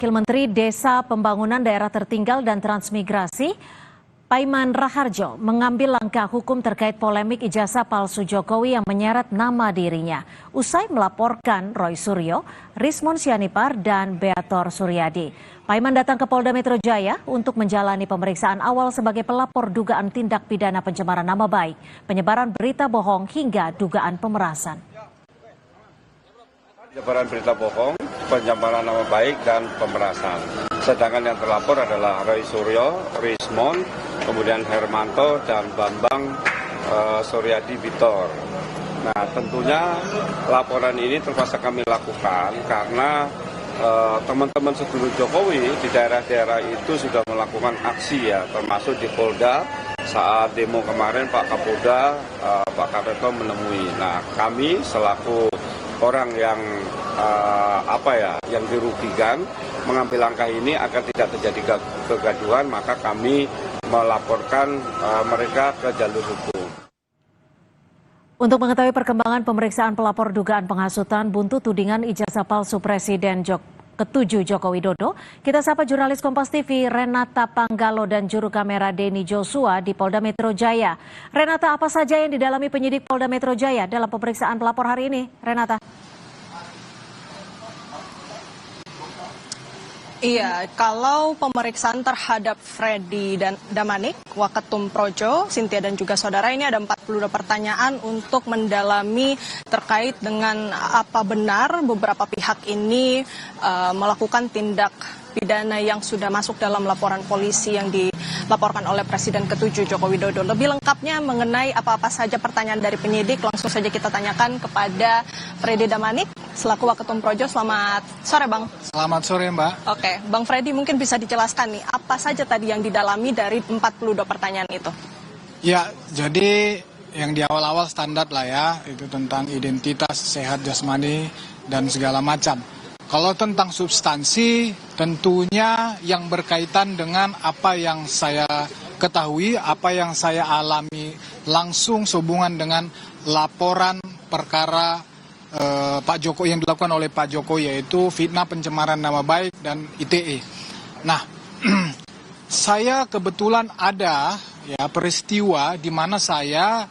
Wakil Menteri Desa Pembangunan Daerah Tertinggal dan Transmigrasi, Paiman Raharjo, mengambil langkah hukum terkait polemik ijazah palsu Jokowi yang menyeret nama dirinya. Usai melaporkan Roy Suryo, Rismon Sianipar, dan Beator Suryadi. Paiman datang ke Polda Metro Jaya untuk menjalani pemeriksaan awal sebagai pelapor dugaan tindak pidana pencemaran nama baik, penyebaran berita bohong hingga dugaan pemerasan. Penyebaran berita bohong, pencemaran nama baik, dan pemerasan. Sedangkan yang terlapor adalah Roy Suryo, Rismon, kemudian Hermanto, dan Bambang Suryadi Bitor. Nah, tentunya laporan ini terpaksa kami lakukan karena teman-teman sedulur Jokowi di daerah-daerah itu sudah melakukan aksi ya, termasuk di Polda saat demo kemarin Pak Kapolda, Pak Kapolda menemui. Nah, kami selaku orang yang yang dirugikan mengambil langkah ini agar tidak terjadi kegaduhan, maka kami melaporkan mereka ke jalur hukum. Untuk mengetahui perkembangan pemeriksaan pelapor dugaan penghasutan buntut tudingan ijazah palsu Presiden ke-7 Joko Widodo, kita sapa jurnalis Kompas TV Renata Panggalo dan juru kamera Denny Joshua di Polda Metro Jaya. Renata, apa saja yang didalami penyidik Polda Metro Jaya dalam pemeriksaan pelapor hari ini? Renata. Iya, kalau pemeriksaan terhadap Freddy dan Damanik, Waketum Projo, Cynthia dan juga saudara, ini ada 42 pertanyaan untuk mendalami terkait dengan apa benar beberapa pihak ini melakukan tindak pidana yang sudah masuk dalam laporan polisi yang dilaporkan oleh Presiden ke-7 Joko Widodo. Lebih lengkapnya mengenai apa-apa saja pertanyaan dari penyidik, langsung saja kita tanyakan kepada Freddy Damanik selaku Waketum Projo. Selamat sore, Bang. Selamat sore, Mbak. Oke, Bang Freddy mungkin bisa dijelaskan nih, apa saja tadi yang didalami dari 42 pertanyaan itu? Ya, jadi yang di awal-awal standar lah ya, itu tentang identitas, sehat jasmani, dan segala macam. Kalau tentang substansi, tentunya yang berkaitan dengan apa yang saya ketahui, apa yang saya alami langsung sehubungan dengan laporan perkara Pak Jokowi yang dilakukan oleh Pak Jokowi, yaitu fitnah pencemaran nama baik dan ITE. Nah, saya kebetulan ada ya peristiwa di mana saya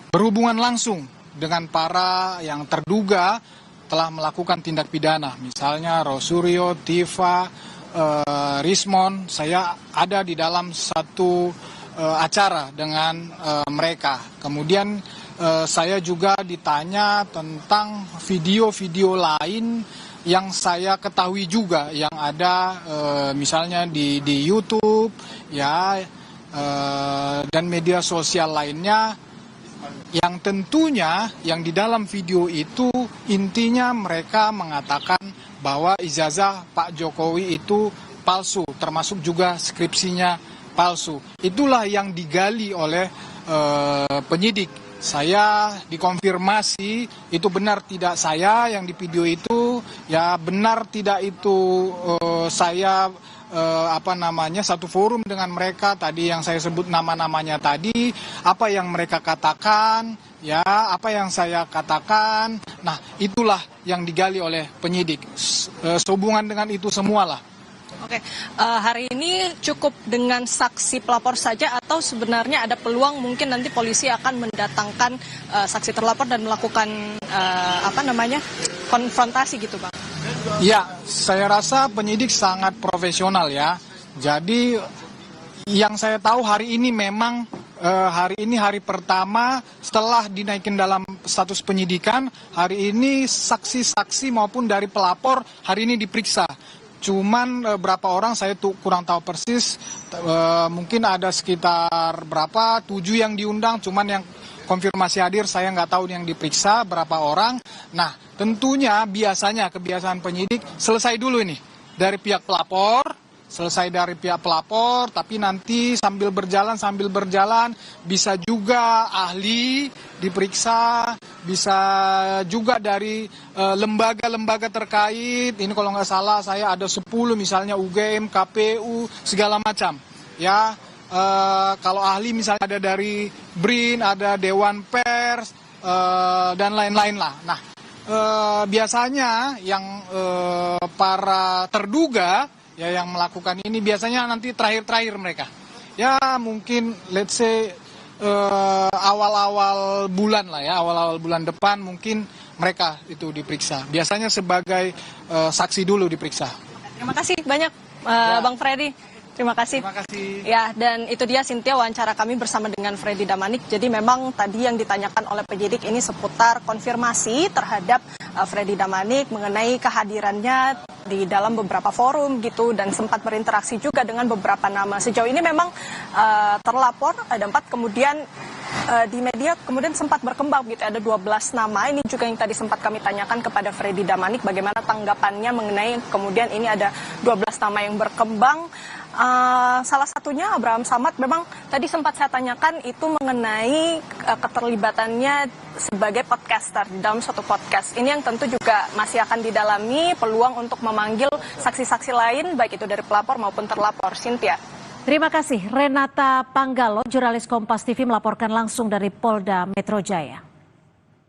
berhubungan langsung dengan para yang terduga telah melakukan tindak pidana, misalnya Rosuryo, Tifa, Rismon. Saya ada di dalam satu acara dengan mereka. Kemudian saya juga ditanya tentang video-video lain yang saya ketahui juga yang ada misalnya di YouTube ya, dan media sosial lainnya, yang tentunya yang di dalam video itu intinya mereka mengatakan bahwa ijazah Pak Jokowi itu palsu, termasuk juga skripsinya palsu. Itulah yang digali oleh penyidik. Saya dikonfirmasi itu benar tidak saya yang di video itu, ya benar tidak itu saya satu forum dengan mereka tadi yang saya sebut nama-namanya tadi, apa yang mereka katakan, ya apa yang saya katakan. Nah, itulah yang digali oleh penyidik. Sehubungan dengan itu semualah. Oke, hari ini cukup dengan saksi pelapor saja atau sebenarnya ada peluang mungkin nanti polisi akan mendatangkan saksi terlapor dan melakukan konfrontasi gitu, Bang? Ya, saya rasa penyidik sangat profesional ya. Jadi yang saya tahu hari ini memang hari ini hari pertama setelah dinaikin dalam status penyidikan. Hari ini saksi-saksi maupun dari pelapor hari ini diperiksa. Cuman berapa orang saya tuh kurang tahu persis, mungkin ada sekitar 7 yang diundang, cuman yang konfirmasi hadir saya nggak tahu yang diperiksa berapa orang. Nah, tentunya biasanya kebiasaan penyidik selesai dulu ini dari pihak pelapor, tapi nanti sambil berjalan bisa juga ahli diperiksa, bisa juga dari lembaga-lembaga terkait. Ini kalau nggak salah saya ada 10 misalnya UGM, KPU, segala macam. Ya, kalau ahli misalnya ada dari BRIN, ada Dewan Pers, dan lain-lain lah. Nah, biasanya yang para terduga ya yang melakukan ini biasanya nanti terakhir-terakhir mereka. Ya mungkin let's say awal-awal bulan lah ya, awal-awal bulan depan mungkin mereka itu diperiksa. Biasanya sebagai saksi dulu diperiksa. Terima kasih banyak Bang Freddy. Terima kasih. Terima kasih. Ya, dan itu dia Cynthia wawancara kami bersama dengan Freddy Damanik. Jadi memang tadi yang ditanyakan oleh penyidik ini seputar konfirmasi terhadap Freddy Damanik mengenai kehadirannya di dalam beberapa forum gitu dan sempat berinteraksi juga dengan beberapa nama. Sejauh ini memang terlapor ada 4, kemudian di media kemudian sempat berkembang gitu, ada 12 nama. Ini juga yang tadi sempat kami tanyakan kepada Freddy Damanik bagaimana tanggapannya mengenai kemudian ini ada 12 nama yang berkembang. Salah satunya Abraham Samad, memang tadi sempat saya tanyakan itu mengenai keterlibatannya sebagai podcaster di dalam suatu podcast. Ini yang tentu juga masih akan didalami peluang untuk memanggil saksi-saksi lain baik itu dari pelapor maupun terlapor. Cynthia. Terima kasih. Renata Panggalo, jurnalis Kompas TV melaporkan langsung dari Polda Metro Jaya.